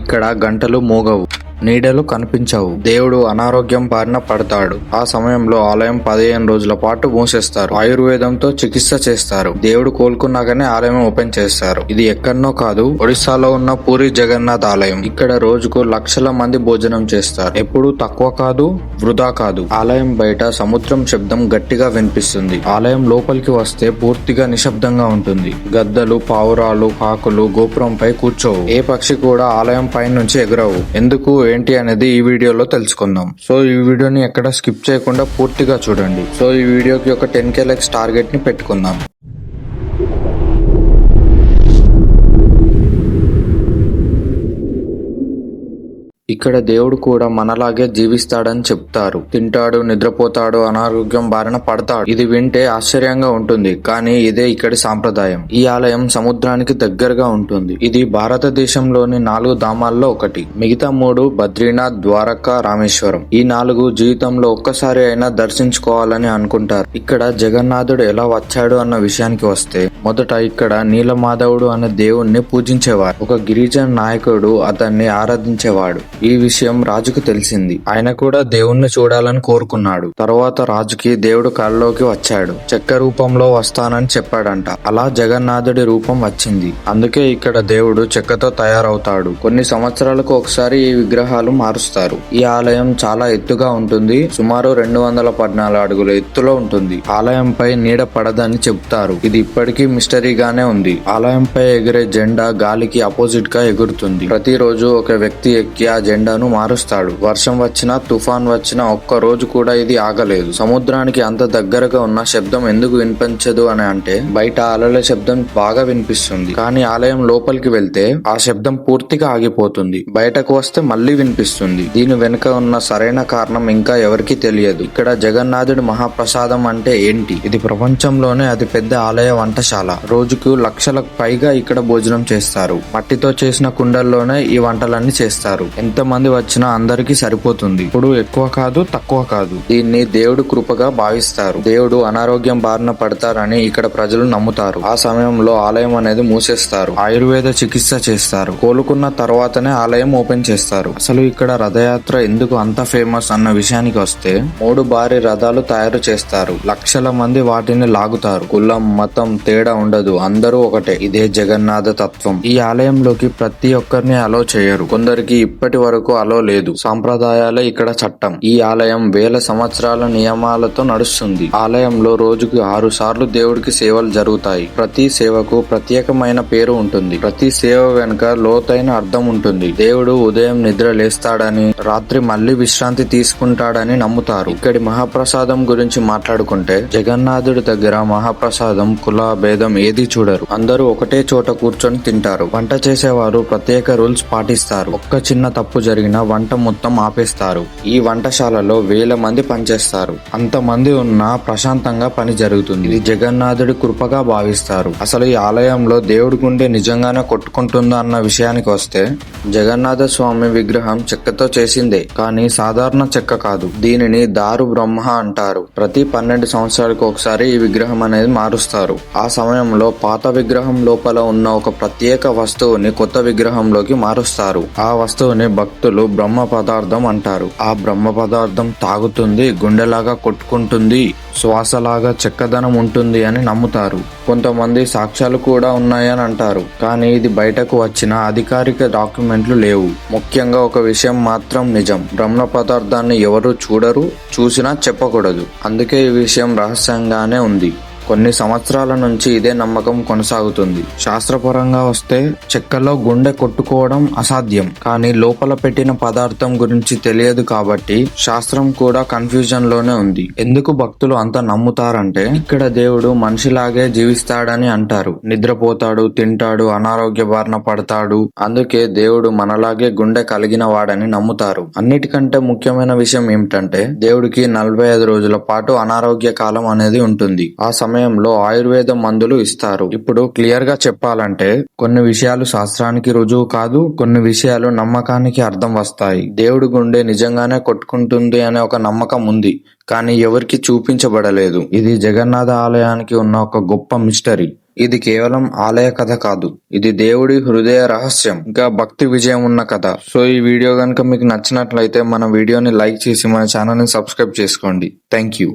ఇక్కడ గంటలు మోగవు, నీడలు కనిపించవు. దేవుడు అనారోగ్యం బారిన పడతాడు. ఆ సమయంలో ఆలయం 15 రోజుల పాటు మూసేస్తారు. ఆయుర్వేదంతో చికిత్స చేస్తారు. దేవుడు కోలుకున్నాకనే ఆలయం ఓపెన్ చేస్తారు. ఇది ఎక్కడనో కాదు, ఒడిశాలో ఉన్న పూరి జగన్నాథ్ ఆలయం. ఇక్కడ రోజుకు లక్షల మంది భోజనం చేస్తారు. ఎప్పుడు తక్కువ కాదు, వృధా కాదు. ఆలయం బయట సముద్రం శబ్దం గట్టిగా వినిపిస్తుంది. ఆలయం లోపలికి వస్తే పూర్తిగా నిశ్శబ్దంగా ఉంటుంది. గద్దలు, పావురాలు, కాకులు గోపురంపై కూర్చోవు. ఏ పక్షి కూడా ఆలయం పై నుంచి ఎగురవు. ఎందుకు ఏంటి అనేది ఈ వీడియోలో తెలుసుకుందాం. సో ఈ వీడియోని ఎక్కడ స్కిప్ చేయకుండా పూర్తిగా చూడండి. సో ఈ వీడియోకి ఒక 10K లైక్స్ టార్గెట్ ని పెట్టుకుందాం. ఇక్కడ దేవుడు కూడా మనలాగే జీవిస్తాడని చెప్తారు. తింటాడు, నిద్రపోతాడు, అనారోగ్యం బారిన పడతాడు. ఇది వింటే ఆశ్చర్యంగా ఉంటుంది, కానీ ఇదే ఇక్కడి సాంప్రదాయం. ఈ ఆలయం సముద్రానికి దగ్గరగా ఉంటుంది. ఇది భారతదేశంలోని 4 ధామాల్లో ఒకటి. మిగతా 3 బద్రీనాథ్, ద్వారకా, రామేశ్వరం. ఈ 4 జీవితంలో ఒక్కసారి అయినా దర్శించుకోవాలని అనుకుంటారు. ఇక్కడ జగన్నాథుడు ఎలా వచ్చాడు అన్న విషయానికి వస్తే, మొదట ఇక్కడ నీలమాధవుడు అనే దేవుణ్ణి పూజించేవారు. ఒక గిరిజన నాయకుడు అతన్ని ఆరాధించేవాడు. ఈ విషయం రాజుకు తెలిసింది. ఆయన కూడా దేవుణ్ణి చూడాలని కోరుకున్నాడు. తరువాత రాజుకి దేవుడు కలలోకి వచ్చాడు. చెక్క రూపంలో వస్తానని చెప్పాడంట. అలా జగన్నాథుడి రూపం వచ్చింది. అందుకే ఇక్కడ దేవుడు చెక్కతో తయారవుతాడు. కొన్ని సంవత్సరాలకు ఒకసారి ఈ విగ్రహాలు మారుస్తారు. ఈ ఆలయం చాలా ఎత్తుగా ఉంటుంది. సుమారు 214 అడుగుల ఎత్తులో ఉంటుంది. ఆలయంపై నీడ పడదని చెబుతారు. ఇది ఇప్పటికీ మిస్టరీగానే ఉంది. ఆలయంపై ఎగిరే జెండా గాలికి అపోజిట్ గా ఎగురుతుంది. ప్రతిరోజు ఒక వ్యక్తి ఎక్కి ఆ జెండాను మారుస్తాడు. వర్షం వచ్చినా, తుఫాన్ వచ్చినా ఒక్క రోజు కూడా ఇది ఆగలేదు. సముద్రానికి అంత దగ్గరగా ఉన్న శబ్దం ఎందుకు వినిపించదు అని అంటే, బయట అలల శబ్దం బాగా వినిపిస్తుంది, కానీ ఆలయం లోపలికి వెళ్తే ఆ శబ్దం పూర్తిగా ఆగిపోతుంది. బయటకు వస్తే మళ్లీ వినిపిస్తుంది. దీని వెనుక ఉన్న సరైన కారణం ఇంకా ఎవరికీ తెలియదు. ఇక్కడ జగన్నాథుడి మహాప్రసాదం అంటే ఏంటి? ఇది ప్రపంచంలోనే అతి పెద్ద ఆలయ వంటశాల. రోజుకు లక్షలకు పైగా ఇక్కడ భోజనం చేస్తారు. మట్టితో చేసిన కుండల్లోనే ఈ వంటలన్నీ చేస్తారు. ఎంతమంది వచ్చినా అందరికీ సరిపోతుంది. ఇప్పుడు ఎక్కువ కాదు, తక్కువ కాదు. దీన్ని దేవుడు కృపగా భావిస్తారు. దేవుడు అనారోగ్యం బారిన పడతారని ఇక్కడ ప్రజలు నమ్ముతారు. ఆ సమయంలో ఆలయం అనేది మూసేస్తారు. ఆయుర్వేద చికిత్స చేస్తారు. కోలుకున్న తర్వాతనే ఆలయం ఓపెన్ చేస్తారు. అసలు ఇక్కడ రథయాత్ర ఎందుకు అంత ఫేమస్ అన్న విషయానికి వస్తే, 3 భారీ రథాలు తయారు చేస్తారు. లక్షల మంది వాటిని లాగుతారు. కులం, మతం తేడా ఉండదు, అందరూ ఒకటే. ఇదే జగన్నాథ తత్వం. ఈ ఆలయంలోకి ప్రతి ఒక్కరిని అలో చేయరు. కొందరికి ఇప్పటి వరకు అలో లేదు. సాంప్రదాయాలే ఇక్కడ చట్టం. ఈ ఆలయం వేల సంవత్సరాల నియమాలతో నడుస్తుంది. ఆలయంలో రోజుకు 6 సార్లు దేవుడికి సేవలు జరుగుతాయి. ప్రతి సేవకు ప్రత్యేకమైన పేరు ఉంటుంది. ప్రతి సేవ వెనుక లోతైన అర్థం ఉంటుంది. దేవుడు ఉదయం నిద్ర లేస్తాడని, రాత్రి మళ్లీ విశ్రాంతి తీసుకుంటాడని నమ్ముతారు. ఇక్కడి మహాప్రసాదం గురించి మాట్లాడుకుంటే, జగన్నాథుడి దగ్గర మహాప్రసాదం కుల భేదం ఏది చూడరు. అందరూ ఒకటే చోట కూర్చొని తింటారు. వంట చేసేవారు ప్రత్యేక రూల్స్ పాటిస్తారు. ఒక్క చిన్న తప్పు జరిగిన వంట మొత్తం ఆపేస్తారు. ఈ వంటశాలలో వేల మంది పనిచేస్తారు. అంతమంది ఉన్నా ప్రశాంతంగా పని జరుగుతుంది. ఇది జగన్నాథుడి కృపగా భావిస్తారు. అసలు ఈ ఆలయంలో దేవుడి గుండె నిజంగానే కొట్టుకుంటుందా అన్న విషయానికి వస్తే, జగన్నాథ స్వామి విగ్రహం చెక్కతో చేసిందే, కానీ సాధారణ చెక్క కాదు. దీనిని దారు బ్రహ్మ అంటారు. ప్రతి 12 సంవత్సరాలకు ఒకసారి ఈ విగ్రహం అనేది మారుస్తారు. ఆ సమయంలో పాత విగ్రహం లోపల ఉన్న ఒక ప్రత్యేక వస్తువుని కొత్త విగ్రహంలోకి మారుస్తారు. ఆ వస్తువుని భక్తులు బ్రహ్మ పదార్థం అంటారు. ఆ బ్రహ్మ పదార్థం తాగుతుంది, గుండెలాగా కొట్టుకుంటుంది, శ్వాసలాగా చెక్కదనం ఉంటుంది అని నమ్ముతారు. కొంతమంది సాక్ష్యాలు కూడా ఉన్నాయని అంటారు, కానీ ఇది బయటకు వచ్చిన అధికారిక డాక్యుమెంట్లు లేవు. ముఖ్యంగా ఒక విషయం మాత్రం నిజం, బ్రహ్మ పదార్థాన్ని ఎవరు చూడరు, చూసినా చెప్పకూడదు. అందుకే ఈ విషయం రహస్యంగానే ఉంది. కొన్ని సంవత్సరాల నుంచి ఇదే నమ్మకం కొనసాగుతుంది. శాస్త్రపరంగా వస్తే, చెక్కలో గుండె కొట్టుకోవడం అసాధ్యం, కానీ లోపల పెట్టిన పదార్థం గురించి తెలియదు కాబట్టి శాస్త్రం కూడా కన్ఫ్యూజన్ లోనే ఉంది. ఎందుకు భక్తులు అంత నమ్ముతారంటే, ఇక్కడ దేవుడు మనిషిలాగే జీవిస్తాడని అంటారు. నిద్రపోతాడు, తింటాడు, అనారోగ్య బారిన పడతాడు. అందుకే దేవుడు మనలాగే గుండె కలిగిన వాడని నమ్ముతారు. అన్నిటికంటే ముఖ్యమైన విషయం ఏమిటంటే, దేవుడికి 45 రోజుల పాటు అనారోగ్య కాలం అనేది ఉంటుంది. ఆ సమయంలో ఆయుర్వేద మందులు ఇస్తారు. ఇప్పుడు క్లియర్ గా చెప్పాలంటే, కొన్ని విషయాలు శాస్త్రానికి రుజువు కాదు, కొన్ని విషయాలు నమ్మకానికి అర్థం వస్తాయి. దేవుడి గుండె నిజంగానే కొట్టుకుంటుంది అనే ఒక నమ్మకం ఉంది, కానీ ఎవరికి చూపించబడలేదు. ఇది జగన్నాథ ఆలయానికి ఉన్న ఒక గొప్ప మిస్టరీ. ఇది కేవలం ఆలయ కథ కాదు, ఇది దేవుడి హృదయ రహస్యం, ఇంకా భక్తి విజయం ఉన్న కథ. సో ఈ వీడియో కనుక మీకు నచ్చినట్లయితే మన వీడియోని లైక్ చేసి మన ఛానల్ ని సబ్స్క్రైబ్ చేసుకోండి. Thank you.